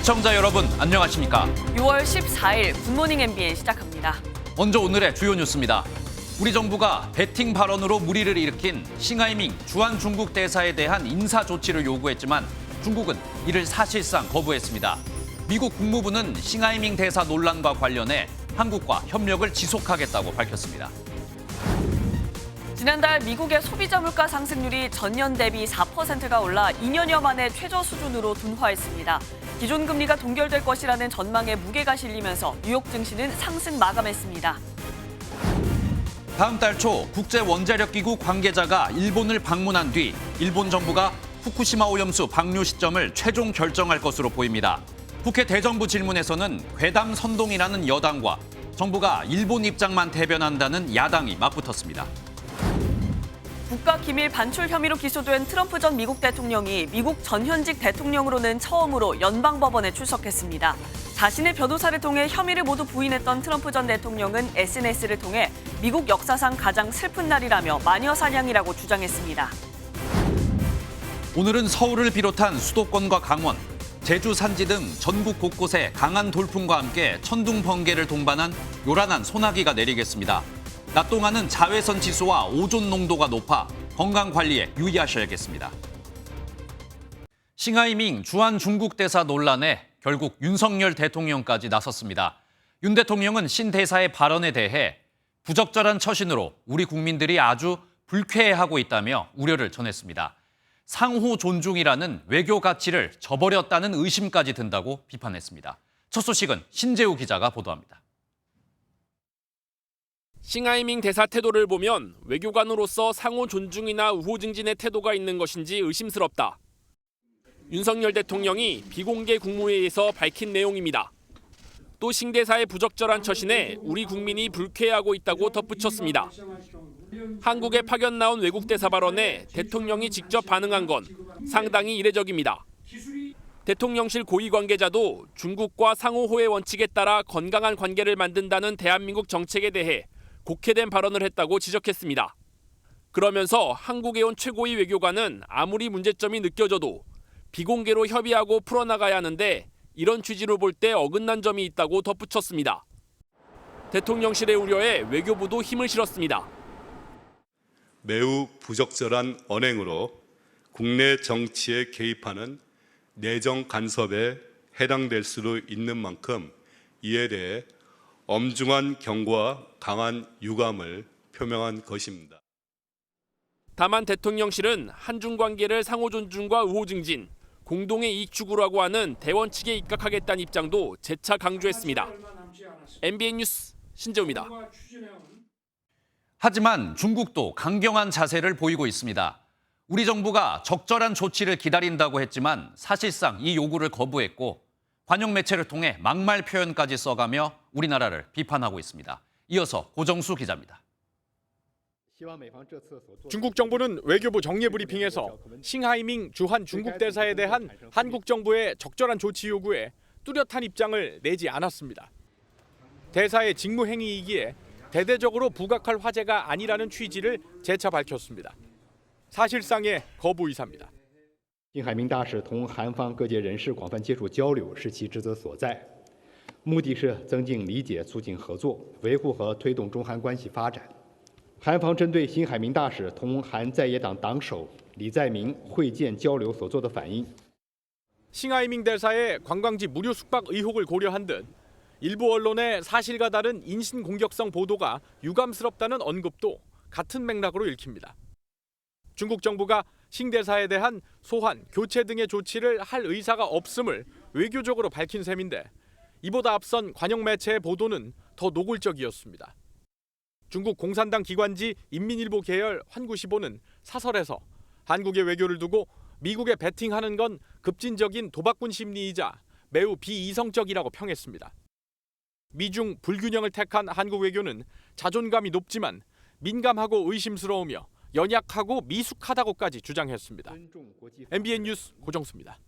시청자 여러분, 안녕하십니까? 6월 14일 굿모닝 MBN 시작합니다. 먼저 오늘의 주요 뉴스입니다. 우리 정부가 베팅 발언으로 물의를 일으킨 싱하이밍 주한 중국 대사에 대한 인사 조치를 요구했지만 중국은 이를 사실상 거부했습니다. 미국 국무부는 싱하이밍 대사 논란과 관련해 한국과 협력을 지속하겠다고 밝혔습니다. 지난달 미국의 소비자 물가 상승률이 전년 대비 4%가 올라 2년여 만에 최저 수준으로 둔화했습니다. 기존 금리가 동결될 것이라는 전망에 무게가 실리면서 뉴욕 증시는 상승 마감했습니다. 다음 달 초 국제원자력기구 관계자가 일본을 방문한 뒤 일본 정부가 후쿠시마 오염수 방류 시점을 최종 결정할 것으로 보입니다. 국회 대정부 질문에서는 괴담 선동이라는 여당과 정부가 일본 입장만 대변한다는 야당이 맞붙었습니다. 국가기밀 반출 혐의로 기소된 트럼프 전 미국 대통령이 미국 전현직 대통령으로는 처음으로 연방법원에 출석했습니다. 자신의 변호사를 통해 혐의를 모두 부인했던 트럼프 전 대통령은 SNS를 통해 미국 역사상 가장 슬픈 날이라며 마녀 사냥이라고 주장했습니다. 오늘은 서울을 비롯한 수도권과 강원, 제주 산지 등 전국 곳곳에 강한 돌풍과 함께 천둥 번개를 동반한 요란한 소나기가 내리겠습니다. 낮 동안은 자외선 지수와 오존 농도가 높아 건강 관리에 유의하셔야겠습니다. 싱하이밍 주한 중국 대사 논란에 결국 윤석열 대통령까지 나섰습니다. 윤 대통령은 신 대사의 발언에 대해 부적절한 처신으로 우리 국민들이 아주 불쾌해하고 있다며 우려를 전했습니다. 상호 존중이라는 외교 가치를 저버렸다는 의심까지 든다고 비판했습니다. 첫 소식은 신재우 기자가 보도합니다. 싱하이밍 대사 태도를 보면 외교관으로서 상호 존중이나 우호 증진의 태도가 있는 것인지 의심스럽다. 윤석열 대통령이 비공개 국무회의에서 밝힌 내용입니다. 또 신 대사의 부적절한 처신에 우리 국민이 불쾌해하고 있다고 덧붙였습니다. 한국에 파견 나온 외국 대사 발언에 대통령이 직접 반응한 건 상당히 이례적입니다. 대통령실 고위 관계자도 중국과 상호 호혜 원칙에 따라 건강한 관계를 만든다는 대한민국 정책에 대해 곡해된 발언을 했다고 지적했습니다. 그러면서 한국에 온 최고위 외교관은 아무리 문제점이 느껴져도 비공개로 협의하고 풀어나가야 하는데 이런 취지로 볼 때 어긋난 점이 있다고 덧붙였습니다. 대통령실의 우려에 외교부도 힘을 실었습니다. 매우 부적절한 언행으로 국내 정치에 개입하는 내정 간섭에 해당될 수도 있는 만큼 이에 대해 엄중한 경고와 강한 유감을 표명한 것입니다. 다만 대통령실은 한중 관계를 상호 존중과 우호 증진, 공동의 이익 추구라고 하는 대원칙에 입각하겠다는 입장도 재차 강조했습니다. MBN 뉴스 신재우입니다. 하지만 중국도 강경한 자세를 보이고 있습니다. 우리 정부가 적절한 조치를 기다린다고 했지만 사실상 이 요구를 거부했고 관영 매체를 통해 막말 표현까지 써가며 우리나라를 비판하고 있습니다. 이어서 고정수 기자입니다. 중국 정부는 외교부 정례브리핑에서 싱하이밍 주한 중국 대사에 대한 한국 정부의 적절한 조치 요구에 뚜렷한 입장을 내지 않았습니다. 대사의 직무 행위이기에 대대적으로 부각할 화제가 아니라는 취지를 재차 밝혔습니다. 사실상의 거부 의사입니다. 辛海明大使同韩方各界人士广泛接触交流是其职责所在，目的是增进理解、促进合作，维护和推动中韩关系发展。韩方针对辛海明大使同韩在野党党首李在明会见交流所做的反应， 싱하이밍 대사의 관광지 무료 숙박 의혹을 고려한 듯 일부 언론의 사실과 다른 인신 공격성 보도가 유감스럽다는 언급도 같은 맥락으로 읽힙니다. 중국 정부가 싱 대사에 대한 소환, 교체 등의 조치를 할 의사가 없음을 외교적으로 밝힌 셈인데 이보다 앞선 관영 매체의 보도는 더 노골적이었습니다. 중국 공산당 기관지 인민일보 계열 환구시보는 사설에서 한국의 외교를 두고 미국에 베팅하는 건 급진적인 도박꾼 심리이자 매우 비이성적이라고 평했습니다. 미중 불균형을 택한 한국 외교는 자존감이 높지만 민감하고 의심스러우며 연약하고 미숙하다고까지 주장했습니다. MBN 뉴스 고정수입니다.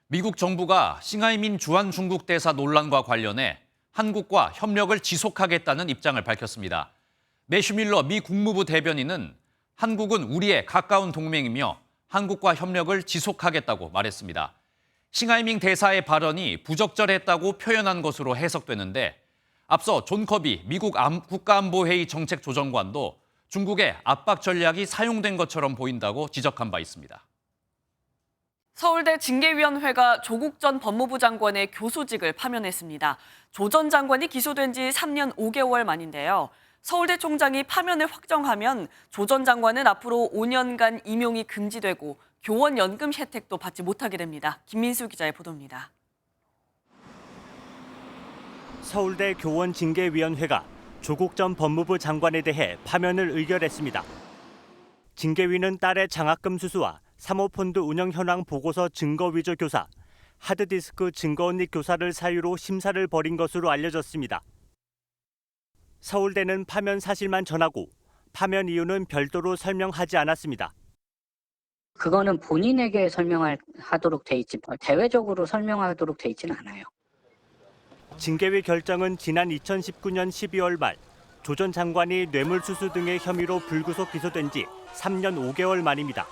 미국 정부가 싱하이밍 주한 중국 대사 논란과 관련해 한국과 협력을 지속하겠다는 입장을 밝혔습니다. 매슈 밀러 미 국무부 대변인은 한국은 우리의 가까운 동맹이며 한국과 협력을 지속하겠다고 말했습니다. 싱하이밍 대사의 발언이 부적절했다고 표현한 것으로 해석되는데 앞서 존 커비 미국 국가안보회의 정책조정관도 중국의 압박 전략이 사용된 것처럼 보인다고 지적한 바 있습니다. 서울대 징계위원회가 조국 전 법무부 장관의 교수직을 파면했습니다. 조 전 장관이 기소된 지 3년 5개월 만인데요. 서울대 총장이 파면을 확정하면 조 전 장관은 앞으로 5년간 임용이 금지되고 교원 연금 혜택도 받지 못하게 됩니다. 김민수 기자의 보도입니다. 서울대 교원징계위원회가 조국 전 법무부 장관에 대해 파면을 의결했습니다. 징계위는 딸의 장학금 수수와 사모펀드 운영 현황 보고서 증거 위조 교사, 하드디스크 증거 언닉 교사를 사유로 심사를 벌인 것으로 알려졌습니다. 서울대는 파면 사실만 전하고 파면 이유는 별도로 설명하지 않았습니다. 그거는 본인에게 설명하도록 돼 있지 대외적으로 설명하도록 돼 있지는 않아요. 징계위 결정은 지난 2019년 12월 말 조 전 장관이 뇌물수수 등의 혐의로 불구속 기소된 지 3년 5개월 만입니다.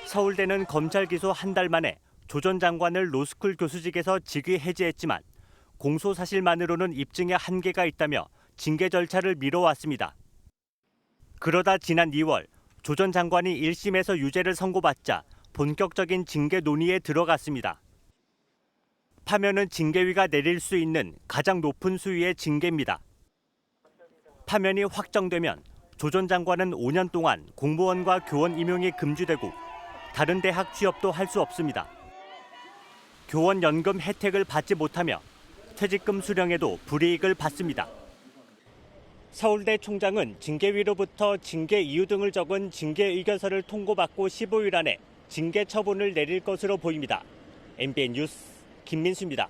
서울대는 검찰 기소 한 달 만에 조 전 장관을 로스쿨 교수직에서 직위 해제했지만 공소 사실만으로는 입증에 한계가 있다며 징계 절차를 미뤄왔습니다. 그러다 지난 2월 조 전 장관이 1심에서 유죄를 선고받자 본격적인 징계 논의에 들어갔습니다. 파면은 징계위가 내릴 수 있는 가장 높은 수위의 징계입니다. 파면이 확정되면 조 전 장관은 5년 동안 공무원과 교원 임용이 금지되고 다른 대학 취업도 할 수 없습니다. 교원 연금 혜택을 받지 못하며 퇴직금 수령에도 불이익을 받습니다. 서울대 총장은 징계위로부터 징계 이유 등을 적은 징계 의견서를 통고받고 15일 안에 징계 처분을 내릴 것으로 보입니다. MBN 뉴스 김민수입니다.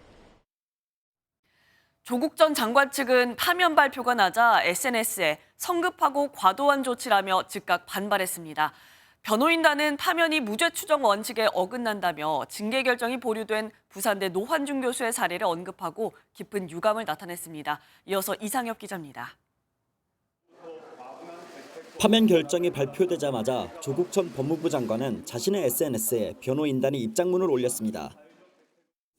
조국 전 장관 측은 파면 발표가 나자 SNS에 성급하고 과도한 조치라며 즉각 반발했습니다. 변호인단은 파면이 무죄 추정 원칙에 어긋난다며 징계 결정이 보류된 부산대 노환중 교수의 사례를 언급하고 깊은 유감을 나타냈습니다. 이어서 이상엽 기자입니다. 파면 결정이 발표되자마자 조국 전 법무부 장관은 자신의 SNS에 변호인단이 입장문을 올렸습니다.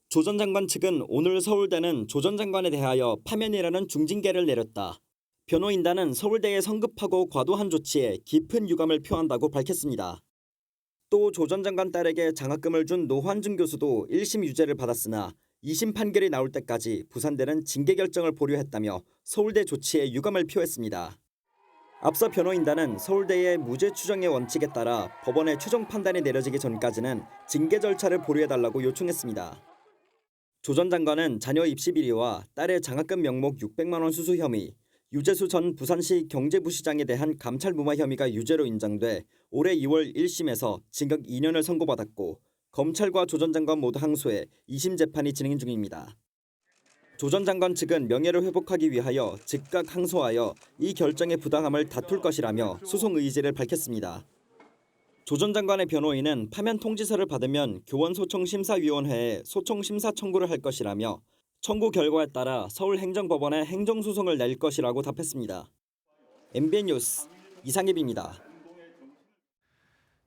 조 전 장관 측은 오늘 서울대는 조 전 장관에 대하여 파면이라는 중징계를 내렸다. 변호인단은 서울대의 성급하고 과도한 조치에 깊은 유감을 표한다고 밝혔습니다. 또 조 전 장관 딸에게 장학금을 준 노환중 교수도 1심 유죄를 받았으나 2심 판결이 나올 때까지 부산대는 징계 결정을 보류했다며 서울대 조치에 유감을 표했습니다. 앞서 변호인단은 서울대의 무죄 추정의 원칙에 따라 법원의 최종 판단이 내려지기 전까지는 징계 절차를 보류해달라고 요청했습니다. 조 전 장관은 자녀 입시 비리와 딸의 장학금 명목 600만 원 수수 혐의, 유재수 전 부산시 경제부시장에 대한 감찰 무마 혐의가 유죄로 인정돼 올해 2월 1심에서 징역 2년을 선고받았고 검찰과 조 전 장관 모두 항소해 2심 재판이 진행 중입니다. 조 전 장관 측은 명예를 회복하기 위하여 즉각 항소하여 이 결정의 부당함을 다툴 것이라며 소송 의지를 밝혔습니다. 조 전 장관의 변호인은 파면 통지서를 받으면 교원소송심사위원회에 소송심사 청구를 할 것이라며 청구 결과에 따라 서울행정법원에 행정소송을 낼 것이라고 답했습니다. MBN 뉴스 이상엽입니다.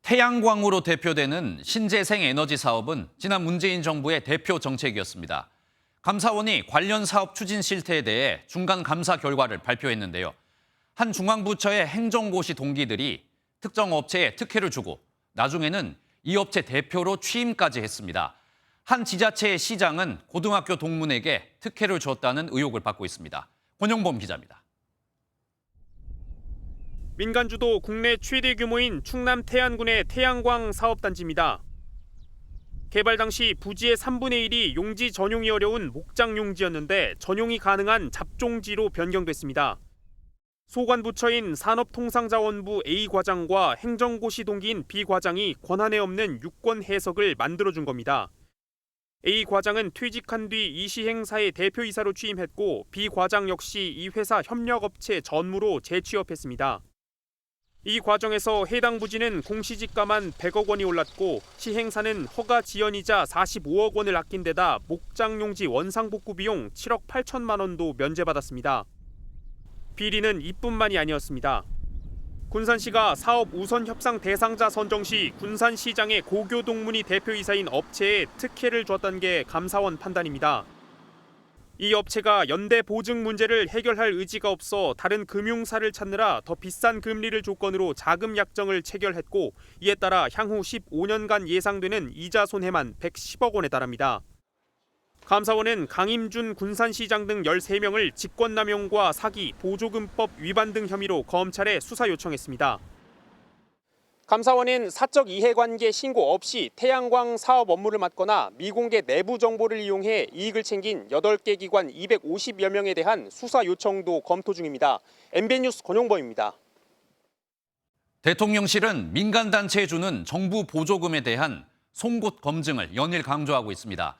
태양광으로 대표되는 신재생 에너지 사업은 지난 문재인 정부의 대표 정책이었습니다. 감사원이 관련 사업 추진 실태에 대해 중간 감사 결과를 발표했는데요. 한 중앙부처의 행정고시 동기들이 특정 업체에 특혜를 주고 나중에는 이 업체 대표로 취임까지 했습니다. 한 지자체의 시장은 고등학교 동문에게 특혜를 줬다는 의혹을 받고 있습니다. 권영범 기자입니다. 민간주도 국내 최대 규모인 충남 태안군의 태양광 사업단지입니다. 개발 당시 부지의 3분의 1이 용지 전용이 어려운 목장 용지였는데 전용이 가능한 잡종지로 변경됐습니다. 소관부처인 산업통상자원부 A 과장과 행정고시 동기인 B 과장이 권한에 없는 유권 해석을 만들어준 겁니다. A 과장은 퇴직한 뒤 이 시행사의 대표이사로 취임했고 B 과장 역시 이 회사 협력업체 전무로 재취업했습니다. 이 과정에서 해당 부지는 공시지가만 100억 원이 올랐고 시행사는 허가 지연이자 45억 원을 아낀 데다 목장용지 원상복구 비용 7억 8천만 원도 면제받았습니다. 비리는 이뿐만이 아니었습니다. 군산시가 사업 우선 협상 대상자 선정 시 군산시장의 고교동문의 대표이사인 업체에 특혜를 줬다는 게 감사원 판단입니다. 이 업체가 연대 보증 문제를 해결할 의지가 없어 다른 금융사를 찾느라 더 비싼 금리를 조건으로 자금 약정을 체결했고, 이에 따라 향후 15년간 예상되는 이자 손해만 110억 원에 달합니다. 감사원은 강임준 군산시장 등 13명을 직권남용과 사기, 보조금법 위반 등 혐의로 검찰에 수사 요청했습니다. 감사원은 사적 이해관계 신고 없이 태양광 사업 업무를 맡거나 미공개 내부 정보를 이용해 이익을 챙긴 8개 기관 250여 명에 대한 수사 요청도 검토 중입니다. MBN 뉴스 권용범입니다. 대통령실은 민간단체에 주는 정부 보조금에 대한 송곳 검증을 연일 강조하고 있습니다.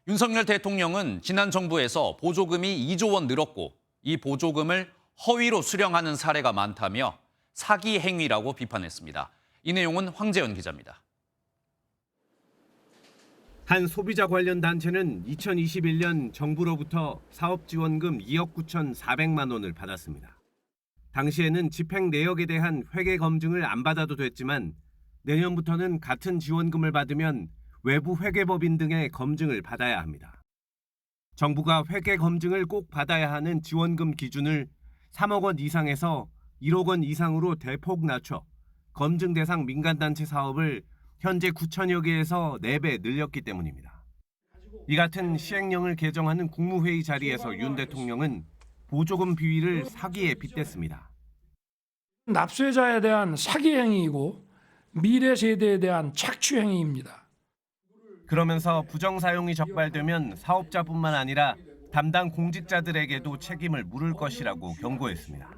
윤석열 대통령은 지난 정부에서 보조금이 2조 원 늘었고 이 보조금을 허위로 수령하는 사례가 많다며 사기 행위라고 비판했습니다. 이 내용은 황재현 기자입니다. 한 소비자 관련 단체는 2021년 정부로부터 사업지원금 2억 9,400만 원을 받았습니다. 당시에는 집행 내역에 대한 회계 검증을 안 받아도 됐지만 내년부터는 같은 지원금을 받으면 외부 회계법인 등의 검증을 받아야 합니다. 정부가 회계 검증을 꼭 받아야 하는 지원금 기준을 3억 원 이상에서 1억 원 이상으로 대폭 낮춰 검증 대상 민간단체 사업을 현재 9천여 개에서 4배 늘렸기 때문입니다. 이 같은 시행령을 개정하는 국무회의 자리에서 윤 대통령은 보조금 비위를 사기에 빗댔습니다. 납세자에 대한 사기 행위이고 미래 세대에 대한 착취 행위입니다. 그러면서 부정 사용이 적발되면 사업자뿐만 아니라 담당 공직자들에게도 책임을 물을 것이라고 경고했습니다.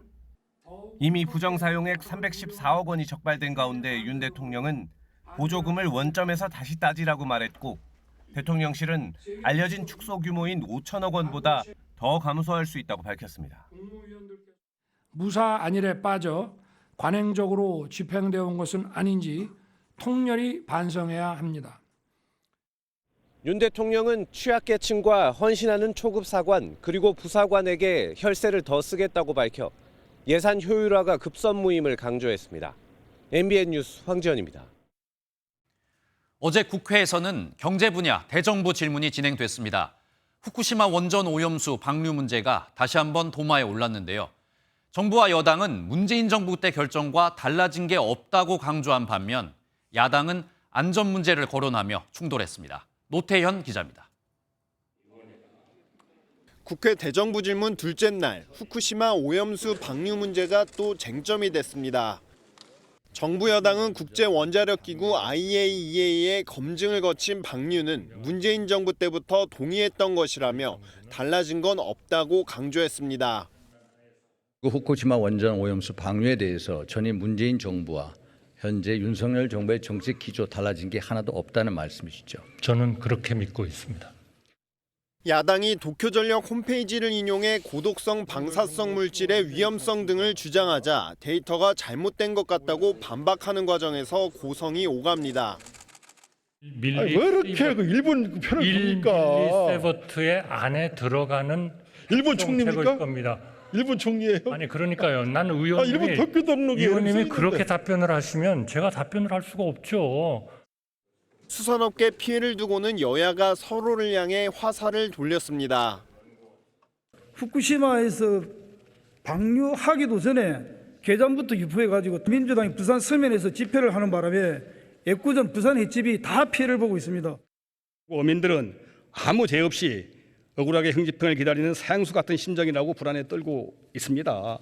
이미 부정 사용액 314억 원이 적발된 가운데 윤 대통령은 보조금을 원점에서 다시 따지라고 말했고, 대통령실은 알려진 축소 규모인 5천억 원보다 더 감소할 수 있다고 밝혔습니다. 무사 안일에 빠져 관행적으로 집행되어 온 것은 아닌지 통렬히 반성해야 합니다. 윤 대통령은 취약계층과 헌신하는 초급 사관 그리고 부사관에게 혈세를 더 쓰겠다고 밝혀 예산 효율화가 급선무임을 강조했습니다. MBN 뉴스 황지연입니다. 어제 국회에서는 경제 분야 대정부 질문이 진행됐습니다. 후쿠시마 원전 오염수 방류 문제가 다시 한번 도마에 올랐는데요. 정부와 여당은 문재인 정부 때 결정과 달라진 게 없다고 강조한 반면 야당은 안전 문제를 거론하며 충돌했습니다. 노태현 기자입니다. 국회 대정부 질문 둘째 날 후쿠시마 오염수 방류 문제가 또 쟁점이 됐습니다. 정부 여당은 국제원자력기구 IAEA의 검증을 거친 방류는 문재인 정부 때부터 동의했던 것이라며 달라진 건 없다고 강조했습니다. 후쿠시마 원전 오염수 방류에 대해서 전임 문재인 정부와 현재 윤석열 정부의 정책 기조 달라진 게 하나도 없다는 말씀이시죠? 저는 그렇게 믿고 있습니다. 야당이 도쿄전력 홈페이지를 인용해 고독성 방사성 물질의 위험성 등을 주장하자 데이터가 잘못된 것 같다고 반박하는 과정에서 고성이 오갑니다. 왜 이렇게 일본 편을 듭니까? 밀리세버트의 안에 들어가는 일본 총리입니까? 겁니다. 일본 총리예요? 아니 그러니까요. 나는 의원님이 그렇게 답변을 하시면 제가 답변을 할 수가 없죠. 수산업계 피해를 두고는 여야가 서로를 향해 화살을 돌렸습니다. 후쿠시마에서 방류하기도 전에 개장부터 유포해가지고 민주당이 부산 서면에서 집회를 하는 바람에 애꿎은 부산 횟집이 다 피해를 보고 있습니다. 어민들은 아무 죄 없이 억울하게 형집행을 기다리는 사형수 같은 심정이라고 불안에 떨고 있습니다.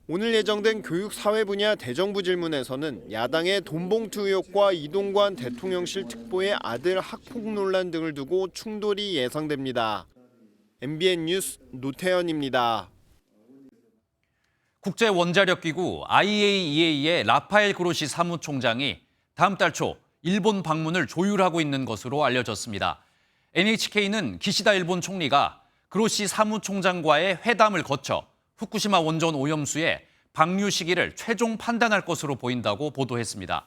오늘 예정된 교육사회 분야 대정부 질문에서는 야당의 돈봉투 의혹과 이동관 대통령실 특보의 아들 학폭 논란 등을 두고 충돌이 예상됩니다. MBN 뉴스 노태현입니다. 국제원자력기구 IAEA의 라파엘 그로시 사무총장이 다음 달 초 일본 방문을 조율하고 있는 것으로 알려졌습니다. NHK는 기시다 일본 총리가 그로시 사무총장과의 회담을 거쳐 후쿠시마 원전 오염수의 방류 시기를 최종 판단할 것으로 보인다고 보도했습니다.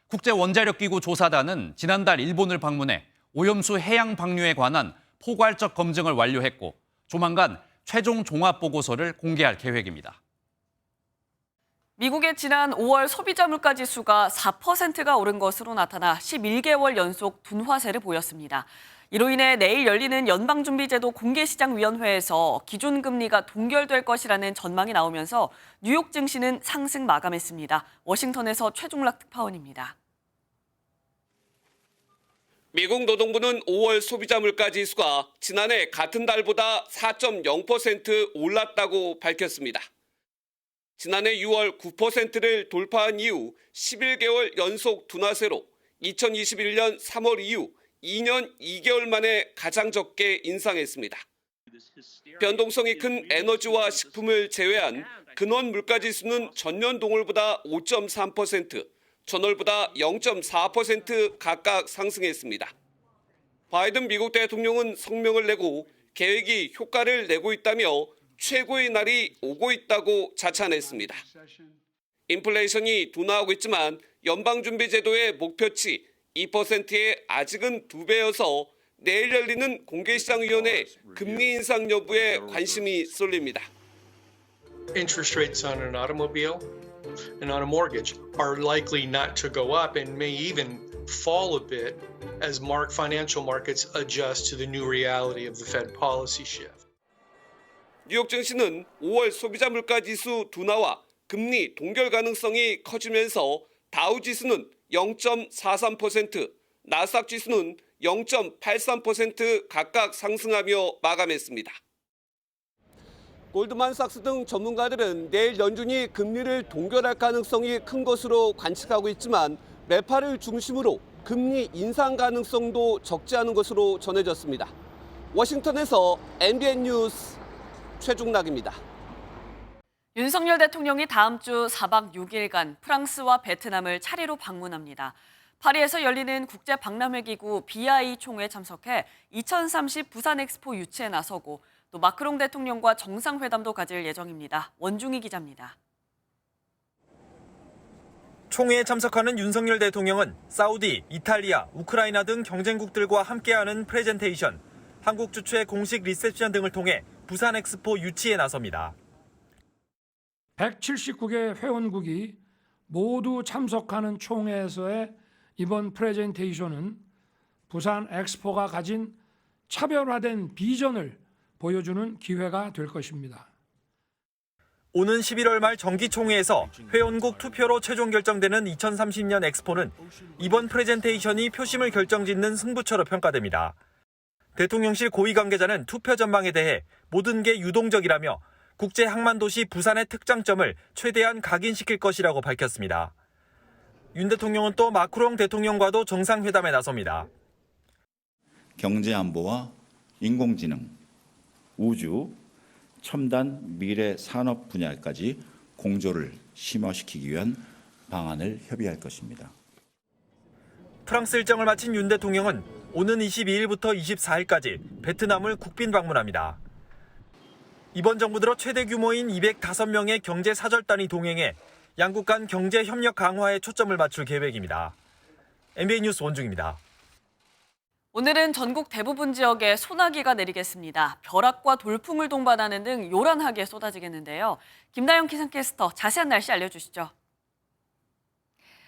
국제원자력기구 조사단은 지난달 일본을 방문해 오염수 해양 방류에 관한 포괄적 검증을 완료했고 조만간 최종 종합보고서를 공개할 계획입니다. 미국의 지난 5월 소비자 물가 지수가 4%가 오른 것으로 나타나 11개월 연속 둔화세를 보였습니다. 이로 인해 내일 열리는 연방준비제도 공개시장위원회에서 기준금리가 동결될 것이라는 전망이 나오면서 뉴욕 증시는 상승 마감했습니다. 워싱턴에서 최종락 특파원입니다. 미국 노동부는 5월 소비자 물가 지수가 지난해 같은 달보다 4.0% 올랐다고 밝혔습니다. 지난해 6월 9%를 돌파한 이후 11개월 연속 둔화세로 2021년 3월 이후 2년 2개월 만에 가장 적게 인상했습니다. 변동성이 큰 에너지와 식품을 제외한 근원 물가 지수는 전년 동월보다 5.3%, 전월보다 0.4% 각각 상승했습니다. 바이든 미국 대통령은 성명을 내고 계획이 효과를 내고 있다며 최고의 날이 오고 있다고 자찬했습니다. 인플레이션이 둔화하고 있지만 연방준비제도의 목표치 2%에 아직은 2배여서 내일 열리는 공개시장위원회 금리 인상 여부에 관심이 쏠립니다. Interest rates on an automobile and on a mortgage are likely not to go up and may even fall a bit as financial markets adjust to the new reality of the Fed policy shift. 뉴욕 증시는 5월 소비자 물가 지수 둔화와 금리 동결 가능성이 커지면서 다우 지수는 0.43%, 나스닥 지수는 0.83% 각각 상승하며 마감했습니다. 골드만삭스 등 전문가들은 내일 연준이 금리를 동결할 가능성이 큰 것으로 관측하고 있지만 매파를 중심으로 금리 인상 가능성도 적지 않은 것으로 전해졌습니다. 워싱턴에서 MBN 뉴스 최종락입니다. 윤석열 대통령이 다음 주 4박 6일간 프랑스와 베트남을 차례로 방문합니다. 파리에서 열리는 국제박람회기구 BI 총회에 참석해 2030 부산 엑스포 유치에 나서고 또 마크롱 대통령과 정상회담도 가질 예정입니다. 원중희 기자입니다. 총회에 참석하는 윤석열 대통령은 사우디, 이탈리아, 우크라이나 등 경쟁국들과 함께하는 프레젠테이션, 한국 주최 공식 리셉션 등을 통해 부산 엑스포 유치에 나섭니다. 179개 회원국이 모두 참석하는 총회에서의 이번 프레젠테이션은 부산 엑스포가 가진 차별화된 비전을 보여주는 기회가 될 것입니다. 오는 11월 말 정기총회에서 회원국 투표로 최종 결정되는 2030년 엑스포는 이번 프레젠테이션이 표심을 결정짓는 승부처로 평가됩니다. 대통령실 고위 관계자는 투표 전망에 대해 모든 게 유동적이라며 국제 항만도시 부산의 특장점을 최대한 각인시킬 것이라고 밝혔습니다. 윤 대통령은 또 마크롱 대통령과도 정상회담에 나섭니다. 경제안보와 인공지능, 우주, 첨단 미래 산업 분야까지 공조를 심화시키기 위한 방안을 협의할 것입니다. 프랑스 일정을 마친 윤 대통령은 오는 22일부터 24일까지 베트남을 국빈 방문합니다. 이번 정부 들어 최대 규모인 205명의 경제 사절단이 동행해 양국 간 경제 협력 강화에 초점을 맞출 계획입니다. MBN 뉴스 원중입니다. 오늘은 전국 대부분 지역에 소나기가 내리겠습니다. 벼락과 돌풍을 동반하는 등 요란하게 쏟아지겠는데요. 김나영 기상캐스터 자세한 날씨 알려주시죠.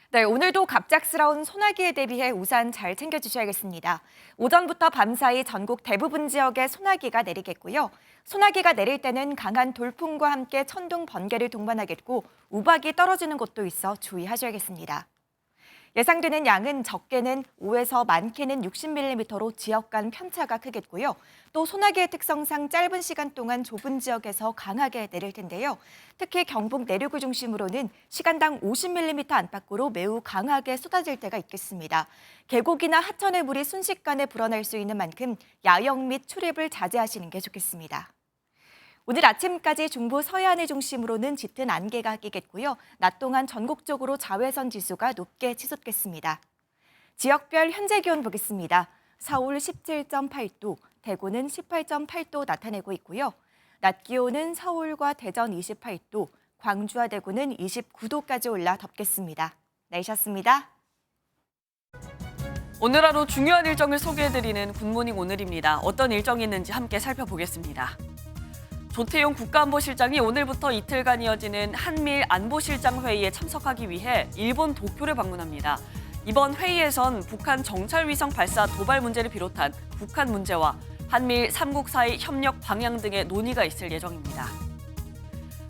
네, 오늘도 갑작스러운 소나기에 대비해 우산 잘 챙겨주셔야겠습니다. 오전부터 밤사이 전국 대부분 지역에 소나기가 내리겠고요. 소나기가 내릴 때는 강한 돌풍과 함께 천둥, 번개를 동반하겠고 우박이 떨어지는 곳도 있어 주의하셔야겠습니다. 예상되는 양은 적게는 5에서 많게는 60mm로 지역 간 편차가 크겠고요. 또 소나기의 특성상 짧은 시간 동안 좁은 지역에서 강하게 내릴 텐데요. 특히 경북 내륙을 중심으로는 시간당 50mm 안팎으로 매우 강하게 쏟아질 때가 있겠습니다. 계곡이나 하천의 물이 순식간에 불어날 수 있는 만큼 야영 및 출입을 자제하시는 게 좋겠습니다. 오늘 아침까지 중부 서해안을 중심으로는 짙은 안개가 끼겠고요. 낮 동안 전국적으로 자외선 지수가 높게 치솟겠습니다. 지역별 현재 기온 보겠습니다. 서울 17.8도, 대구는 18.8도 나타내고 있고요. 낮 기온은 서울과 대전 28도, 광주와 대구는 29도까지 올라 덥겠습니다. 날씨였습니다. 오늘 하루 중요한 일정을 소개해드리는 굿모닝 오늘입니다. 어떤 일정이 있는지 함께 살펴보겠습니다. 조태용 국가안보실장이 오늘부터 이틀간 이어지는 한미일 안보실장 회의에 참석하기 위해 일본 도쿄를 방문합니다. 이번 회의에선 북한 정찰위성 발사 도발 문제를 비롯한 북한 문제와 한미일 3국 사이 협력 방향 등의 논의가 있을 예정입니다.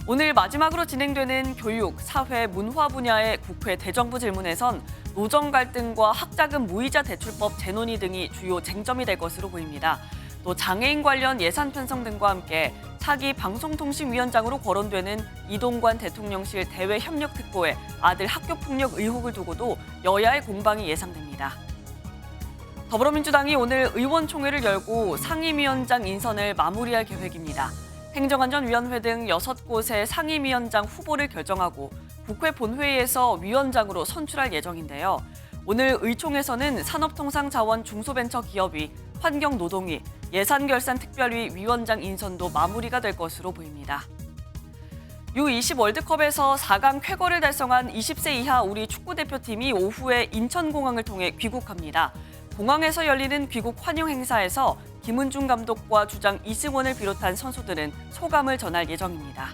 오늘 마지막으로 진행되는 교육, 사회, 문화 분야의 국회 대정부 질문에선 노정 갈등과 학자금 무이자 대출법 재논의 등이 주요 쟁점이 될 것으로 보입니다. 또 장애인 관련 예산 편성 등과 함께 차기 방송통신위원장으로 거론되는 이동관 대통령실 대외협력특보의 아들 학교폭력 의혹을 두고도 여야의 공방이 예상됩니다. 더불어민주당이 오늘 의원총회를 열고 상임위원장 인선을 마무리할 계획입니다. 행정안전위원회 등 6곳의 상임위원장 후보를 결정하고 국회 본회의에서 위원장으로 선출할 예정인데요. 오늘 의총에서는 산업통상자원 중소벤처기업위, 환경노동위, 예산결산특별위 위원장 인선도 마무리가 될 것으로 보입니다. U20 월드컵에서 4강 쾌거를 달성한 20세 이하 우리 축구대표팀이 오후에 인천공항을 통해 귀국합니다. 공항에서 열리는 귀국 환영 행사에서 김은중 감독과 주장 이승원을 비롯한 선수들은 소감을 전할 예정입니다.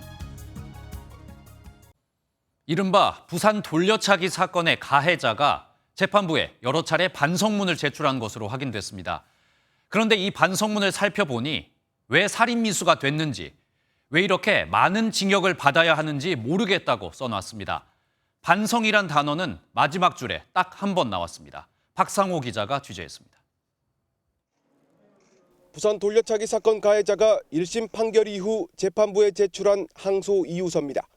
이른바 부산 돌려차기 사건의 가해자가 재판부에 여러 차례 반성문을 제출한 것으로 확인됐습니다. 그런데 이 반성문을 살펴보니 왜 살인미수가 됐는지, 왜 이렇게 많은 징역을 받아야 하는지 모르겠다고 써놨습니다. 반성이란 단어는 마지막 줄에 딱 한 번 나왔습니다. 박상호 기자가 취재했습니다. 부산 돌려차기 사건 가해자가 1심 판결 이후 재판부에 제출한 항소 이유서입니다.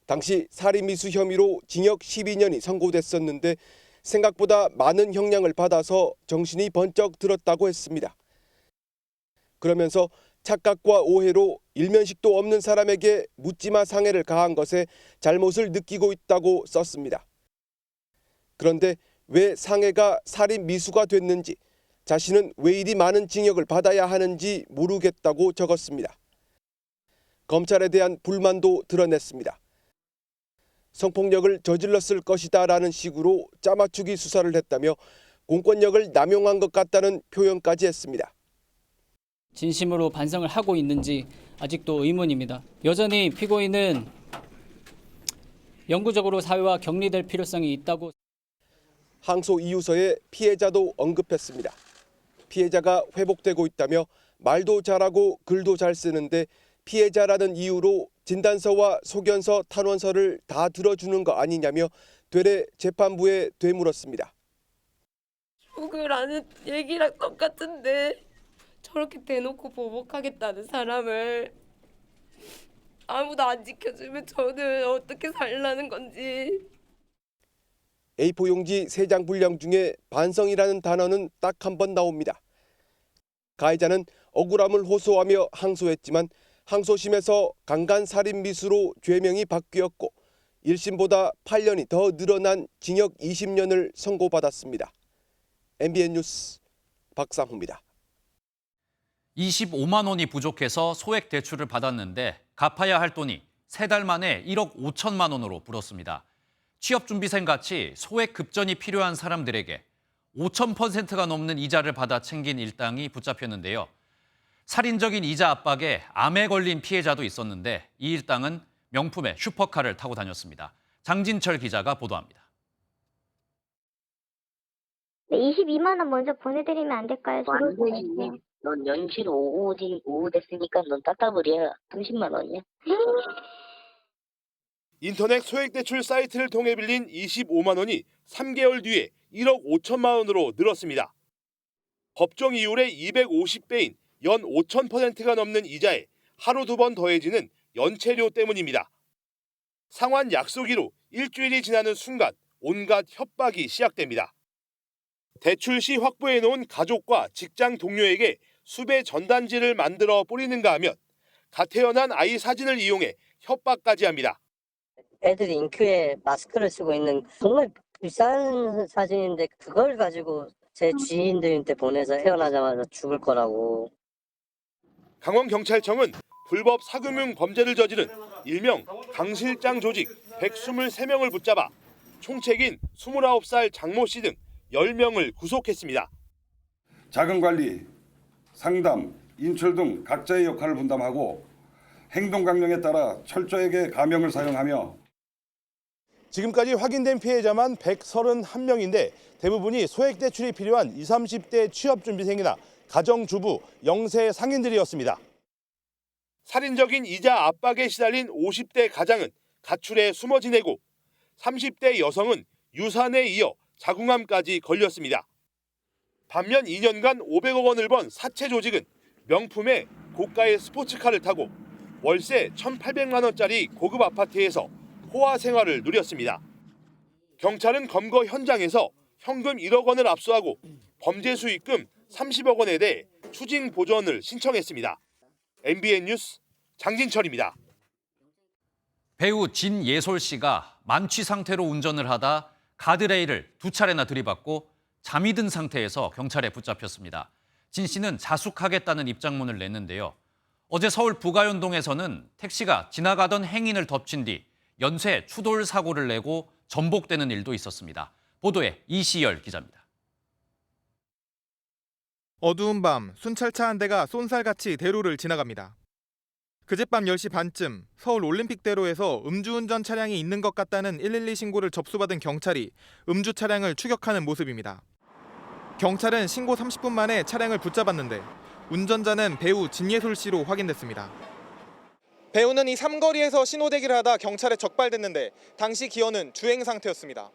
당시 살인미수 혐의로 징역 12년이 선고됐었는데 생각보다 많은 형량을 받아서 정신이 번쩍 들었다고 했습니다. 그러면서 착각과 오해로 일면식도 없는 사람에게 묻지마 상해를 가한 것에 잘못을 느끼고 있다고 썼습니다. 그런데 왜 상해가 살인미수가 됐는지, 자신은 왜 이리 많은 징역을 받아야 하는지 모르겠다고 적었습니다. 검찰에 대한 불만도 드러냈습니다. 성폭력을 저질렀을 것이다라는 식으로 짜맞추기 수사를 했다며 공권력을 남용한 것 같다는 표현까지 했습니다. 진심으로 반성을 하고 있는지 아직도 의문입니다. 여전히 피고인은 영구적으로 사회와 격리될 필요성이 있다고. 항소 이유서에 피해자도 언급했습니다. 피해자가 회복되고 있다며 말도 잘하고 글도 잘 쓰는데 피해자라는 이유로 진단서와 소견서, 탄원서를 다 들어주는 거 아니냐며 되레 재판부에 되물었습니다. 죽으라는 얘기랑 똑같은데 저렇게 대놓고 보복하겠다는 사람을 아무도 안 지켜주면 저는 어떻게 살라는 건지. A4 용지 3장 분량 중에 반성이라는 단어는 딱 한 번 나옵니다. 가해자는 억울함을 호소하며 항소했지만 항소심에서 강간살인미수로 죄명이 바뀌었고 1심보다 8년이 더 늘어난 징역 20년을 선고받았습니다. MBN 뉴스 박상호입니다. 25만 원이 부족해서 소액 대출을 받았는데 갚아야 할 돈이 3달 만에 1억 5천만 원으로 불었습니다. 취업준비생같이 소액 급전이 필요한 사람들에게 5,000%가 넘는 이자를 받아 챙긴 일당이 붙잡혔는데요. 살인적인 이자 압박에 암에 걸린 피해자도 있었는데 이 일당은 명품의 슈퍼카를 타고 다녔습니다. 장진철 기자가 보도합니다. 22만 원 먼저 보내드리면 안 될까요? 안 되지. 넌 연신 오후 됐으니까 넌 따따블이야. 30만 원이야. 인터넷 소액대출 사이트를 통해 빌린 25만 원이 3개월 뒤에 1억 5천만 원으로 늘었습니다. 법정 이율의 250배인 연 5,000%가 넘는 이자에 하루 2번 더해지는 연체료 때문입니다. 상환 약속일로 일주일이 지나는 순간 온갖 협박이 시작됩니다. 대출 시 확보해놓은 가족과 직장 동료에게 수배 전단지를 만들어 뿌리는가 하면 갓 태어난 아이 사진을 이용해 협박까지 합니다. 애들이 인큐에 마스크를 쓰고 있는 정말 비싼 사진인데 그걸 가지고 제 지인들한테 보내서 태어나자마자 죽을 거라고. 강원경찰청은 불법 사금융 범죄를 저지른 일명 강실장 조직 123명을 붙잡아 총책인 29살 장모 씨 등 10명을 구속했습니다. 자금관리, 상담, 인출 등 각자의 역할을 분담하고 행동 강령에 따라 철저하게 가명을 사용하며 지금까지 확인된 피해자만 131명인데 대부분이 소액 대출이 필요한 20, 30대 취업준비생이나 가정주부, 영세 상인들이었습니다. 살인적인 이자 압박에 시달린 50대 가장은 가출에 숨어 지내고 30대 여성은 유산에 이어 자궁암까지 걸렸습니다. 반면 2년간 500억 원을 번 사채 조직은 명품의 고가의 스포츠카를 타고 월세 1,800만 원짜리 고급 아파트에서 호화 생활을 누렸습니다. 경찰은 검거 현장에서 현금 1억 원을 압수하고 범죄 수익금 30억 원에 대해 추징 보전을 신청했습니다. MBN 뉴스 장진철입니다. 배우 진예솔 씨가 만취 상태로 운전을 하다 가드레일을 2차례나 들이받고 잠이 든 상태에서 경찰에 붙잡혔습니다. 진 씨는 자숙하겠다는 입장문을 냈는데요. 어제 서울 부가연동에서는 택시가 지나가던 행인을 덮친 뒤 연쇄 추돌 사고를 내고 전복되는 일도 있었습니다. 보도에 이시열 기자입니다. 어두운 밤 순찰차 한 대가 쏜살같이 대로를 지나갑니다. 그젯밤 10시 반쯤 서울 올림픽대로에서 음주운전 차량이 있는 것 같다는 112 신고를 접수받은 경찰이 음주 차량을 추격하는 모습입니다. 경찰은 신고 30분 만에 차량을 붙잡았는데 운전자는 배우 진예솔 씨로 확인됐습니다. 배우는 이 삼거리에서 신호대기를 하다 경찰에 적발됐는데 당시 기어는 주행 상태였습니다.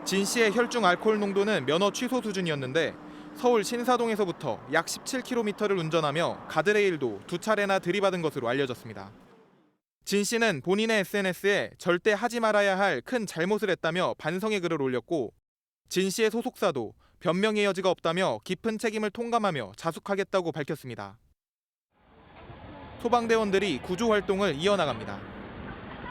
진 씨의 혈중 알코올 농도는 면허 취소 수준이었는데 서울 신사동에서부터 약 17km를 운전하며 가드레일도 2차례나 들이받은 것으로 알려졌습니다. 진 씨는 본인의 SNS에 절대 하지 말아야 할 큰 잘못을 했다며 반성의 글을 올렸고 진 씨의 소속사도 변명의 여지가 없다며 깊은 책임을 통감하며 자숙하겠다고 밝혔습니다. 소방대원들이 구조 활동을 이어나갑니다.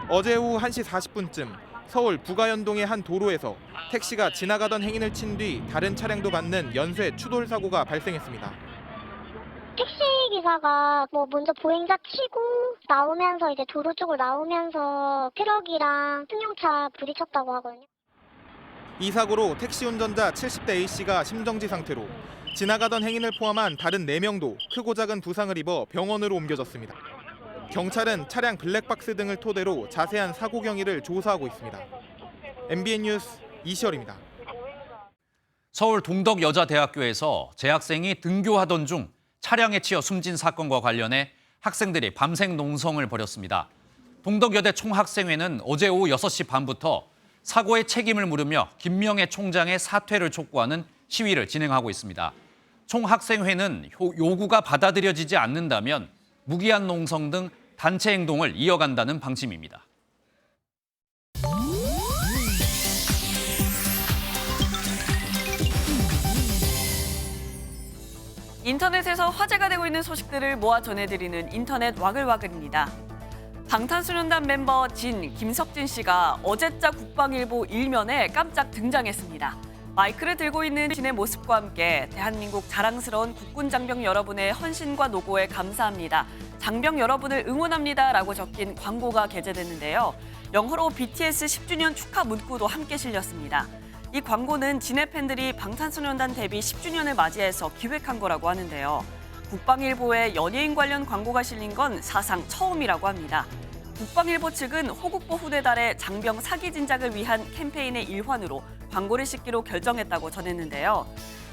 어제 오후 1시 40분쯤 서울 부가연동의 한 도로에서 택시가 지나가던 행인을 친 뒤 다른 차량도 받는 연쇄 추돌 사고가 발생했습니다. 택시 기사가 먼저 보행자 치고 나오면서 이제 도로 쪽으로 나오면서 트럭이랑 승용차 부딪혔다고 하거든요. 이 사고로 택시 운전자 70대 A씨가 심정지 상태로 지나가던 행인을 포함한 다른 4명도 크고 작은 부상을 입어 병원으로 옮겨졌습니다. 경찰은 차량 블랙박스 등을 토대로 자세한 사고 경위를 조사하고 있습니다. MBN 뉴스 이시열입니다. 서울 동덕여자대학교에서 재학생이 등교하던 중 차량에 치여 숨진 사건과 관련해 학생들이 밤샘 농성을 벌였습니다. 동덕여대 총학생회는 어제 오후 6시 반부터 사고의 책임을 물으며 김명애 총장의 사퇴를 촉구하는 시위를 진행하고 있습니다. 총학생회는 요구가 받아들여지지 않는다면 무기한 농성 등 단체 행동을 이어간다는 방침입니다. 인터넷에서 화제가 되고 있는 소식들을 모아 전해드리는 인터넷 와글와글입니다. 방탄소년단 멤버 진, 김석진 씨가 어제자 국방일보 일면에 깜짝 등장했습니다. 마이크를 들고 있는 진의 모습과 함께 대한민국 자랑스러운 국군 장병 여러분의 헌신과 노고에 감사합니다. 장병 여러분을 응원합니다라고 적힌 광고가 게재됐는데요. 영어로 BTS 10주년 축하 문구도 함께 실렸습니다. 이 광고는 진의 팬들이 방탄소년단 데뷔 10주년을 맞이해서 기획한 거라고 하는데요. 국방일보에 연예인 관련 광고가 실린 건 사상 처음이라고 합니다. 국방일보 측은 호국보 후대달의 장병 사기 진작을 위한 캠페인의 일환으로 광고를 싣기로 결정했다고 전했는데요.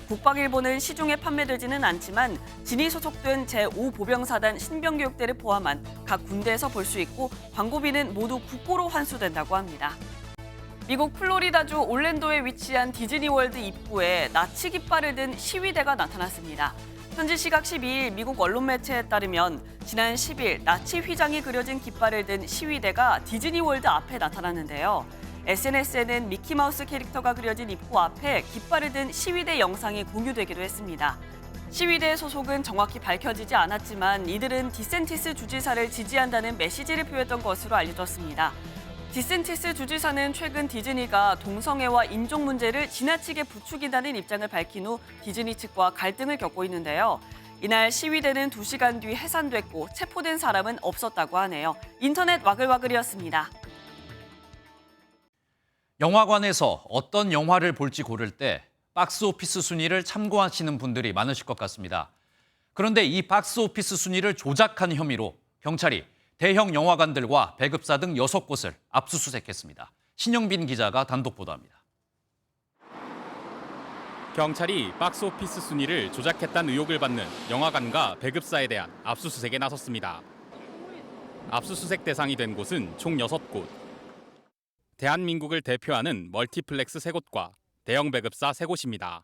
국방일보는 시중에 판매되지는 않지만 진이 소속된 제5보병사단 신병교육대를 포함한 각 군대에서 볼 수 있고 광고비는 모두 국고로 환수된다고 합니다. 미국 플로리다주 올랜도에 위치한 디즈니월드 입구에 나치 깃발을 든 시위대가 나타났습니다. 현지 시각 12일 미국 언론 매체에 따르면 지난 10일 나치 휘장이 그려진 깃발을 든 시위대가 디즈니월드 앞에 나타났는데요. SNS에는 미키마우스 캐릭터가 그려진 입구 앞에 깃발을 든 시위대 영상이 공유되기도 했습니다. 시위대의 소속은 정확히 밝혀지지 않았지만 이들은 디센티스 주지사를 지지한다는 메시지를 표했던 것으로 알려졌습니다. 디센티스 주지사는 최근 디즈니가 동성애와 인종 문제를 지나치게 부추긴다는 입장을 밝힌 후 디즈니 측과 갈등을 겪고 있는데요. 이날 시위대는 2시간 뒤 해산됐고 체포된 사람은 없었다고 하네요. 인터넷 와글와글이었습니다. 영화관에서 어떤 영화를 볼지 고를 때 박스오피스 순위를 참고하시는 분들이 많으실 것 같습니다. 그런데 이 박스오피스 순위를 조작한 혐의로 경찰이 대형 영화관들과 배급사 등 6곳을 압수수색했습니다. 신영빈 기자가 단독 보도합니다. 경찰이 박스오피스 순위를 조작했다는 의혹을 받는 영화관과 배급사에 대한 압수수색에 나섰습니다. 압수수색 대상이 된 곳은 총 6곳. 대한민국을 대표하는 멀티플렉스 3곳과 대형 배급사 3곳입니다.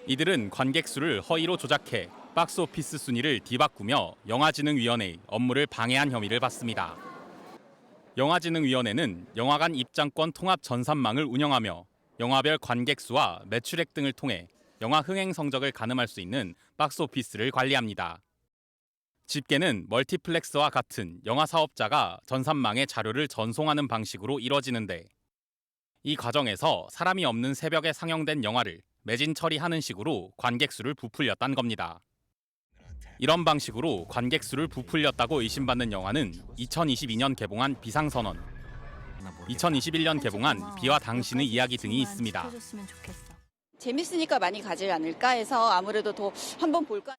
이들은 관객 수를 허위로 조작해 박스오피스 순위를 뒤바꾸며 영화진흥위원회의 업무를 방해한 혐의를 받습니다. 영화진흥위원회는 영화관 입장권 통합 전산망을 운영하며 영화별 관객 수와 매출액 등을 통해 영화 흥행 성적을 가늠할 수 있는 박스오피스를 관리합니다. 집계는 멀티플렉스와 같은 영화 사업자가 전산망에 자료를 전송하는 방식으로 이뤄지는데 이 과정에서 사람이 없는 새벽에 상영된 영화를 매진 처리하는 식으로 관객 수를 부풀렸다는 겁니다. 이런 방식으로 관객 수를 부풀렸다고 의심받는 영화는 2022년 개봉한 비상선언, 2021년 개봉한 비와 당신의 이야기 등이 있습니다. 재밌으니까 많이 가지 않을까 해서 아무래도 더 한번 볼까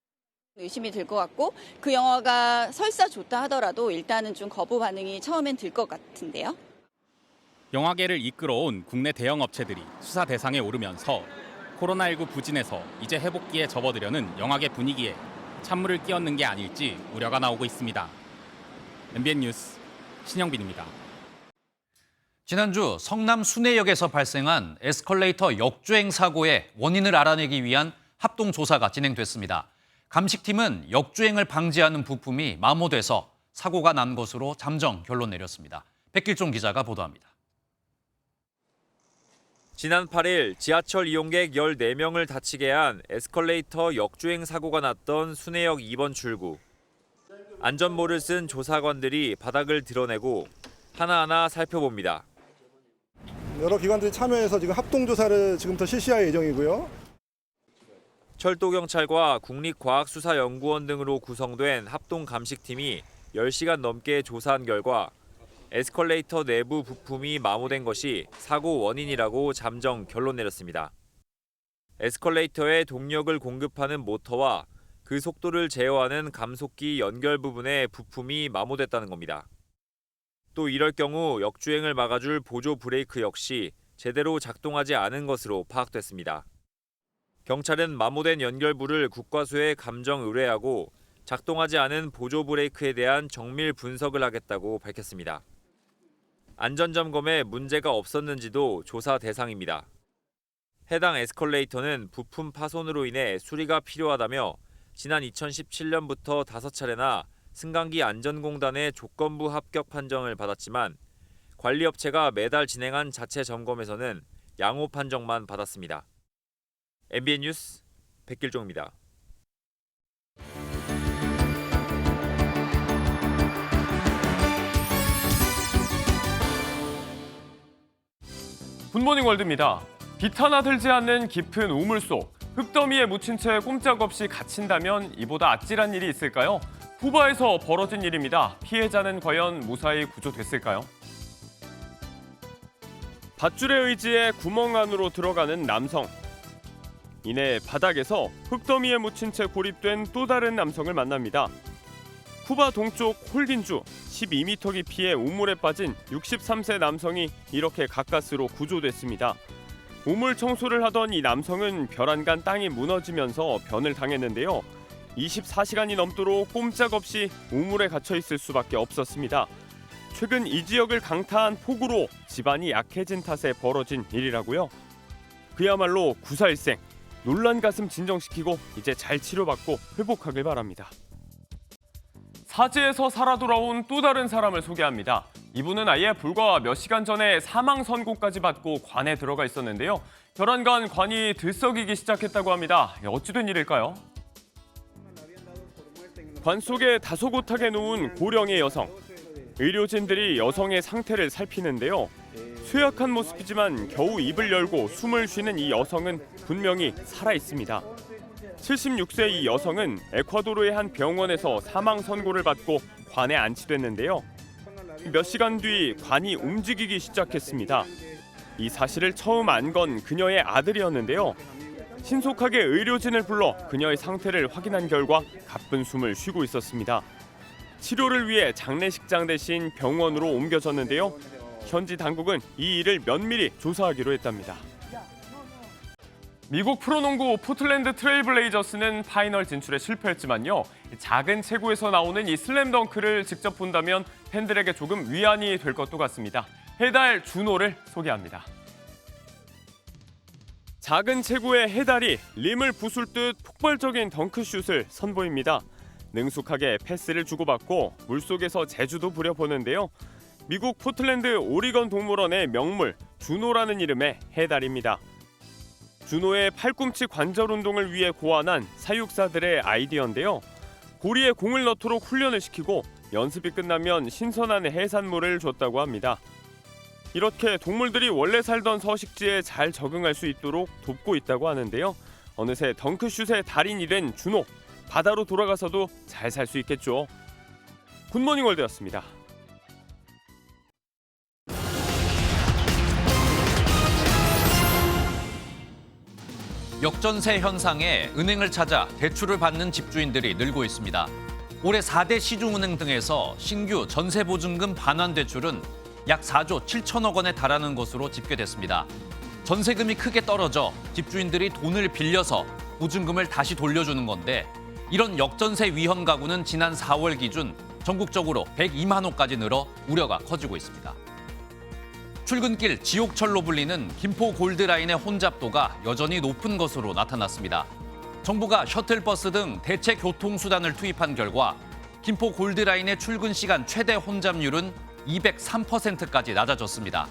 의심이 들 것 같고 그 영화가 설사 좋다 하더라도 일단은 좀 거부 반응이 처음엔 들 것 같은데요. 영화계를 이끌어온 국내 대형 업체들이 수사 대상에 오르면서 코로나19 부진에서 이제 회복기에 접어들려는 영화계 분위기에 찬물을 끼얹는 게 아닐지 우려가 나오고 있습니다. MBN 뉴스 신영빈입니다. 지난주 성남 순회역에서 발생한 에스컬레이터 역주행 사고의 원인을 알아내기 위한 합동조사가 진행됐습니다. 감식팀은 역주행을 방지하는 부품이 마모돼서 사고가 난 것으로 잠정 결론 내렸습니다. 백길종 기자가 보도합니다. 지난 8일 지하철 이용객 14명을 다치게 한 에스컬레이터 역주행 사고가 났던 순회역 2번 출구. 안전모를 쓴 조사관들이 바닥을 드러내고 하나하나 살펴봅니다. 여러 기관들이 참여해서 지금 합동조사를 지금부터 실시할 예정이고요. 철도경찰과 국립과학수사연구원 등으로 구성된 합동감식팀이 10시간 넘게 조사한 결과 에스컬레이터 내부 부품이 마모된 것이 사고 원인이라고 잠정 결론 내렸습니다. 에스컬레이터에 동력을 공급하는 모터와 그 속도를 제어하는 감속기 연결 부분에 부품이 마모됐다는 겁니다. 또 이럴 경우 역주행을 막아줄 보조 브레이크 역시 제대로 작동하지 않은 것으로 파악됐습니다. 경찰은 마모된 연결부를 국과수에 감정 의뢰하고 작동하지 않은 보조 브레이크에 대한 정밀 분석을 하겠다고 밝혔습니다. 안전점검에 문제가 없었는지도 조사 대상입니다. 해당 에스컬레이터는 부품 파손으로 인해 수리가 필요하다며 지난 2017년부터 5차례나 승강기 안전공단의 조건부 합격 판정을 받았지만 관리업체가 매달 진행한 자체 점검에서는 양호 판정만 받았습니다. MBN 뉴스 백길종입니다. 굿모닝 월드입니다. 빛 하나 들지 않는 깊은 우물 속 흙더미에 묻힌 채 꼼짝없이 갇힌다면 이보다 아찔한 일이 있을까요? 쿠바에서 벌어진 일입니다. 피해자는 과연 무사히 구조됐을까요? 밧줄에 의지해 구멍 안으로 들어가는 남성. 이내 바닥에서 흙더미에 묻힌 채 고립된 또 다른 남성을 만납니다. 쿠바 동쪽 홀긴주 12m 깊이의 우물에 빠진 63세 남성이 이렇게 가까스로 구조됐습니다. 우물 청소를 하던 이 남성은 벼란간 땅이 무너지면서 변을 당했는데요. 24시간이 넘도록 꼼짝없이 우물에 갇혀 있을 수밖에 없었습니다. 최근 이 지역을 강타한 폭우로 집안이 약해진 탓에 벌어진 일이라고요. 그야말로 구사일생, 놀란 가슴 진정시키고 이제 잘 치료받고 회복하길 바랍니다. 사지에서 살아 돌아온 또 다른 사람을 소개합니다. 이분은 아예 불과 몇 시간 전에 사망 선고까지 받고 관에 들어가 있었는데요. 결함간 관이 들썩이기 시작했다고 합니다. 어찌 된 일일까요? 관 속에 다소곳하게 누운 고령의 여성. 의료진들이 여성의 상태를 살피는데요. 쇠약한 모습이지만 겨우 입을 열고 숨을 쉬는 이 여성은 분명히 살아있습니다. 76세 이 여성은 에콰도르의 한 병원에서 사망 선고를 받고 관에 안치됐는데요. 몇 시간 뒤 관이 움직이기 시작했습니다. 이 사실을 처음 안 건 그녀의 아들이었는데요. 신속하게 의료진을 불러 그녀의 상태를 확인한 결과 가쁜 숨을 쉬고 있었습니다. 치료를 위해 장례식장 대신 병원으로 옮겨졌는데요. 현지 당국은 이 일을 면밀히 조사하기로 했답니다. 미국 프로농구 포틀랜드 트레일블레이저스는 파이널 진출에 실패했지만요. 작은 체구에서 나오는 이 슬램덩크를 직접 본다면 팬들에게 조금 위안이 될 것도 같습니다. 해달 준호를 소개합니다. 작은 체구의 해달이 림을 부술 듯 폭발적인 덩크슛을 선보입니다. 능숙하게 패스를 주고받고 물속에서 재주도 부려보는데요. 미국 포틀랜드 오리건 동물원의 명물 준호라는 이름의 해달입니다. 준호의 팔꿈치 관절 운동을 위해 고안한 사육사들의 아이디어인데요. 고리에 공을 넣도록 훈련을 시키고 연습이 끝나면 신선한 해산물을 줬다고 합니다. 이렇게 동물들이 원래 살던 서식지에 잘 적응할 수 있도록 돕고 있다고 하는데요. 어느새 덩크슛의 달인이 된 준호, 바다로 돌아가서도 잘 살 수 있겠죠. 굿모닝 월드였습니다. 역전세 현상에 은행을 찾아 대출을 받는 집주인들이 늘고 있습니다. 올해 4대 시중은행 등에서 신규 전세보증금 반환 대출은 약 4조 7천억 원에 달하는 것으로 집계됐습니다. 전세금이 크게 떨어져 집주인들이 돈을 빌려서 보증금을 다시 돌려주는 건데 이런 역전세 위험 가구는 지난 4월 기준 전국적으로 102만 호까지 늘어 우려가 커지고 있습니다. 출근길 지옥철로 불리는 김포 골드라인의 혼잡도가 여전히 높은 것으로 나타났습니다. 정부가 셔틀버스 등 대체 교통수단을 투입한 결과 김포 골드라인의 출근 시간 최대 혼잡률은 203%까지 낮아졌습니다.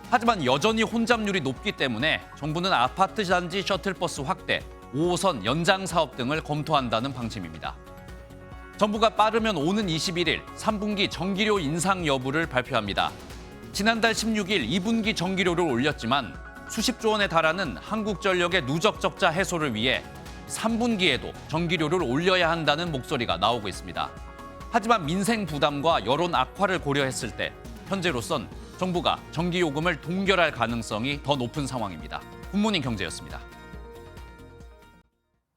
하지만 여전히 혼잡률이 높기 때문에 정부는 아파트 단지 셔틀버스 확대, 5호선 연장 사업 등을 검토한다는 방침입니다. 정부가 빠르면 오는 21일 3분기 전기료 인상 여부를 발표합니다. 지난달 16일 2분기 전기료를 올렸지만 수십조 원에 달하는 한국전력의 누적 적자 해소를 위해 3분기에도 전기료를 올려야 한다는 목소리가 나오고 있습니다. 하지만 민생 부담과 여론 악화를 고려했을 때 현재로선 정부가 전기요금을 동결할 가능성이 더 높은 상황입니다. 굿모닝 경제였습니다.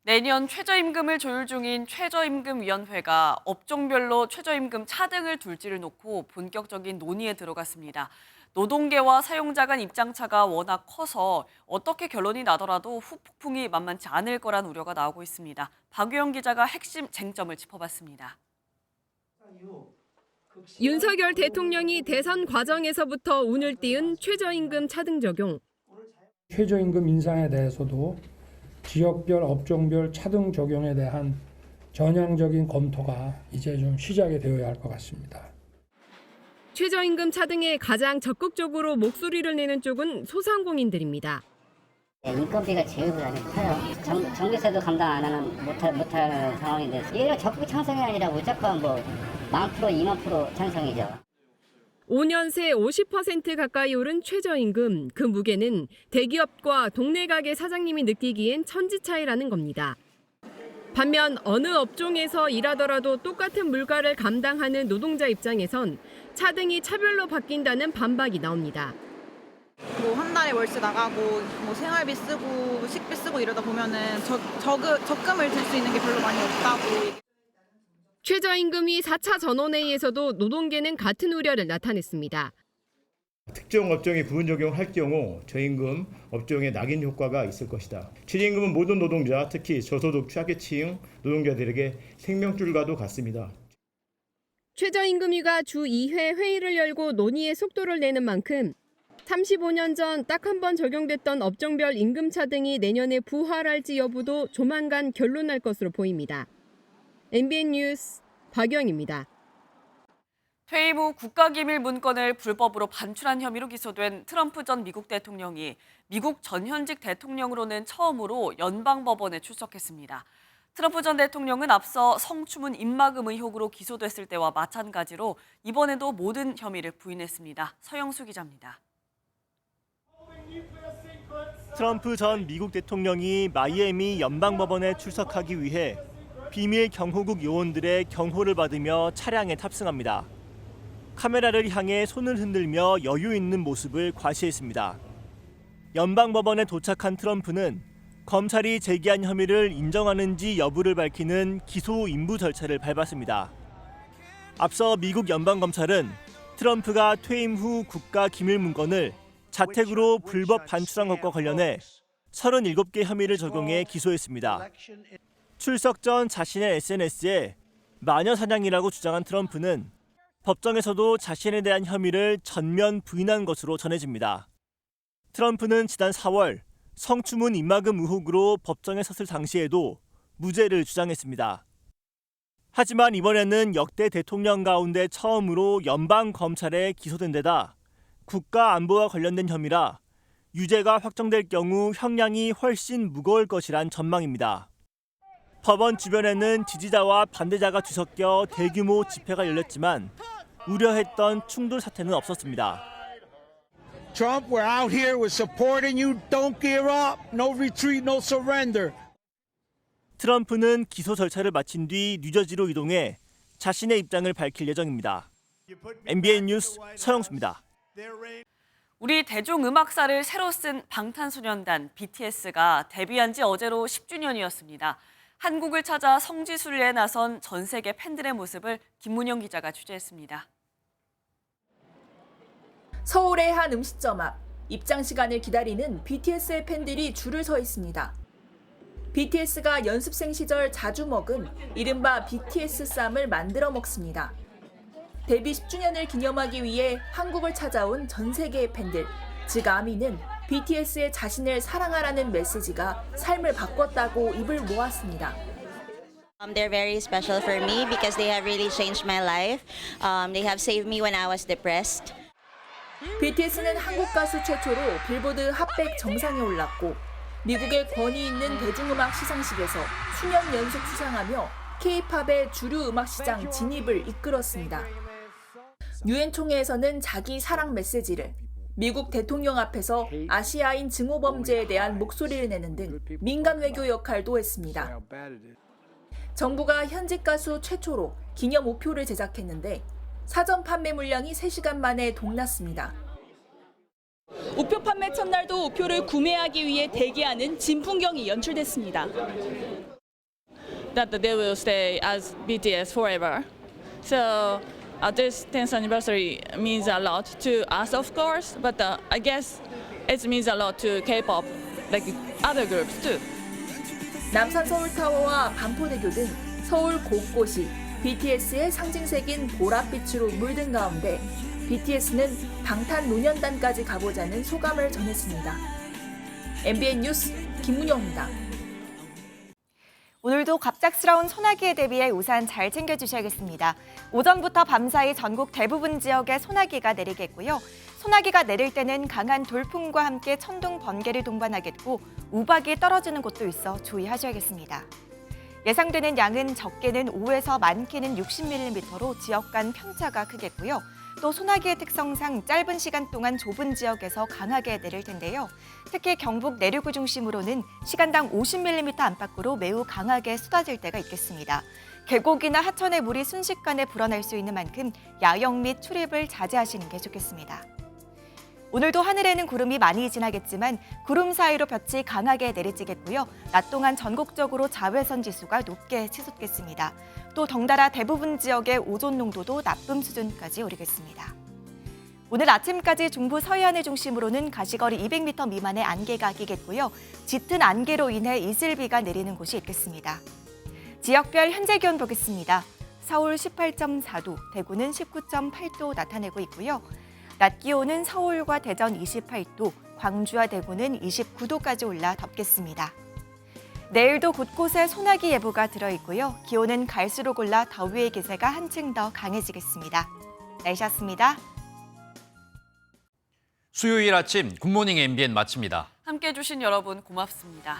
내년 최저임금을 조율 중인 최저임금위원회가 업종별로 최저임금 차등을 둘지를 놓고 본격적인 논의에 들어갔습니다. 노동계와 사용자 간 입장차가 워낙 커서 어떻게 결론이 나더라도 후폭풍이 만만치 않을 거란 우려가 나오고 있습니다. 박유영 기자가 핵심 쟁점을 짚어봤습니다. 윤석열 대통령이 대선 과정에서부터 운을 띄운 최저임금 차등 적용. 최저임금 인상에 대해서도 지역별, 업종별 차등 적용에 대한 전향적인 검토가 이제 좀 시작이 되어야 할 것 같습니다. 최저임금 차등에 가장 적극적으로 목소리를 내는 쪽은 소상공인들입니다. 인건비가 제일 커요. 전기세도 감당 안 하는 못할 상황인데 얘가 적극 찬성이 아니라 무조건 뭐 10%, 2만% 찬성이죠. 5년 새 50% 가까이 오른 최저임금, 그 무게는 대기업과 동네 가게 사장님이 느끼기엔 천지 차이라는 겁니다. 반면 어느 업종에서 일하더라도 똑같은 물가를 감당하는 노동자 입장에선 차등이 차별로 바뀐다는 반박이 나옵니다. 뭐 한 달에 월세 나가고 뭐 생활비 쓰고 식비 쓰고 이러다 보면은 적금을 들 수 있는 게 별로 많이 없다고. 최저임금이 4차 전원회의에서도 노동계는 같은 우려를 나타냈습니다. 특정 업종에 부분 적용할 경우 저임금 업종에 낙인 효과가 있을 것이다. 최저임금은 모든 노동자, 특히 저소득 취약계층 노동자들에게 생명줄과도 같습니다. 최저임금위가 주 2회 회의를 열고 논의의 속도를 내는 만큼 35년 전 딱 한 번 적용됐던 업종별 임금 차등이 내년에 부활할지 여부도 조만간 결론날 것으로 보입니다. MBN 뉴스 박영입니다. 퇴임 후 국가기밀 문건을 불법으로 반출한 혐의로 기소된 트럼프 전 미국 대통령이 미국 전현직 대통령으로는 처음으로 연방법원에 출석했습니다. 트럼프 전 대통령은 앞서 성추문 입막음 의혹으로 기소됐을 때와 마찬가지로 이번에도 모든 혐의를 부인했습니다. 서영수 기자입니다. 트럼프 전 미국 대통령이 마이애미 연방법원에 출석하기 위해 비밀 경호국 요원들의 경호를 받으며 차량에 탑승합니다. 카메라를 향해 손을 흔들며 여유 있는 모습을 과시했습니다. 연방법원에 도착한 트럼프는 검찰이 제기한 혐의를 인정하는지 여부를 밝히는 기소 인부 절차를 밟았습니다. 앞서 미국 연방검찰은 트럼프가 퇴임 후 국가 기밀 문건을 자택으로 불법 반출한 것과 관련해 37개 혐의를 적용해 기소했습니다. 출석 전 자신의 SNS에 마녀 사냥이라고 주장한 트럼프는 법정에서도 자신에 대한 혐의를 전면 부인한 것으로 전해집니다. 트럼프는 지난 4월 성추문 입막음 의혹으로 법정에 섰을 당시에도 무죄를 주장했습니다. 하지만 이번에는 역대 대통령 가운데 처음으로 연방검찰에 기소된 데다 국가 안보와 관련된 혐의라 유죄가 확정될 경우 형량이 훨씬 무거울 것이란 전망입니다. 법원 주변에는 지지자와 반대자가 뒤섞여 대규모 집회가 열렸지만 우려했던 충돌 사태는 없었습니다. Trump, we're out here, we're supporting you. Don't give up. No retreat, no surrender. 트럼프는 기소 절차를 마친 뒤 뉴저지로 이동해 자신의 입장을 밝힐 예정입니다. MBN 뉴스 서영수입니다. 우리 대중음악사를 새로 쓴 방탄소년단 BTS가 데뷔한 지 어제로 10주년이었습니다. 한국을 찾아 성지순례에 나선 전 세계 팬들의 모습을 김문영 기자가 취재했습니다. 서울의 한 음식점 앞, 입장 시간을 기다리는 BTS의 팬들이 줄을 서 있습니다. BTS가 연습생 시절 자주 먹은 이른바 BTS 쌈을 만들어 먹습니다. 데뷔 10주년을 기념하기 위해 한국을 찾아온 전 세계의 팬들, 즉 아미는 BTS의 자신을 사랑하라는 메시지가 삶을 바꿨다고 입을 모았습니다. They're very special for me because they have really changed my life. They have saved me when I was depressed. BTS는 한국 가수 최초로 빌보드 핫100 정상에 올랐고 미국의 권위 있는 대중음악 시상식에서 수년 연속 수상하며 K-팝의 주류 음악 시장 진입을 이끌었습니다. 유엔 총회에서는 자기 사랑 메시지를, 미국 대통령 앞에서 아시아인 증오 범죄에 대한 목소리를 내는 등 민간 외교 역할도 했습니다. 정부가 현직 가수 최초로 기념 우표를 제작했는데 사전 판매 물량이 3시간 만에 동났습니다. 우표 판매 첫날도 우표를 구매하기 위해 대기하는 진풍경이 연출됐습니다. That they will stay as BTS forever. So this 10th anniversary means a lot to us, of course, but I guess it means a lot to K-pop, like other groups too. 남산 서울타워와 반포대교 등 서울 곳곳이 BTS의 상징색인 보랏빛으로 물든 가운데 BTS는 방탄소년단까지 가보자는 소감을 전했습니다. MBN 뉴스 김문영입니다. 오늘도 갑작스러운 소나기에 대비해 우산 잘 챙겨주셔야겠습니다. 오전부터 밤사이 전국 대부분 지역에 소나기가 내리겠고요. 소나기가 내릴 때는 강한 돌풍과 함께 천둥, 번개를 동반하겠고 우박이 떨어지는 곳도 있어 주의하셔야겠습니다. 예상되는 양은 적게는 5에서 많게는 60mm로 지역 간 편차가 크겠고요. 또 소나기의 특성상 짧은 시간 동안 좁은 지역에서 강하게 내릴 텐데요. 특히 경북 내륙을 중심으로는 시간당 50mm 안팎으로 매우 강하게 쏟아질 때가 있겠습니다. 계곡이나 하천의 물이 순식간에 불어날 수 있는 만큼 야영 및 출입을 자제하시는 게 좋겠습니다. 오늘도 하늘에는 구름이 많이 지나겠지만 구름 사이로 볕이 강하게 내리쬐겠고요. 낮 동안 전국적으로 자외선 지수가 높게 치솟겠습니다. 또 덩달아 대부분 지역의 오존 농도도 나쁨 수준까지 오르겠습니다. 오늘 아침까지 중부 서해안을 중심으로는 가시거리 200m 미만의 안개가 끼겠고요. 짙은 안개로 인해 이슬비가 내리는 곳이 있겠습니다. 지역별 현재 기온 보겠습니다. 서울 18.4도, 대구는 19.8도 나타내고 있고요. 낮 기온은 서울과 대전 28도, 광주와 대구는 29도까지 올라 덥겠습니다. 내일도 곳곳에 소나기 예보가 들어있고요. 기온은 갈수록 올라 더위의 기세가 한층 더 강해지겠습니다. 날씨였습니다. 수요일 아침 굿모닝 MBN 마칩니다. 함께해 주신 여러분 고맙습니다.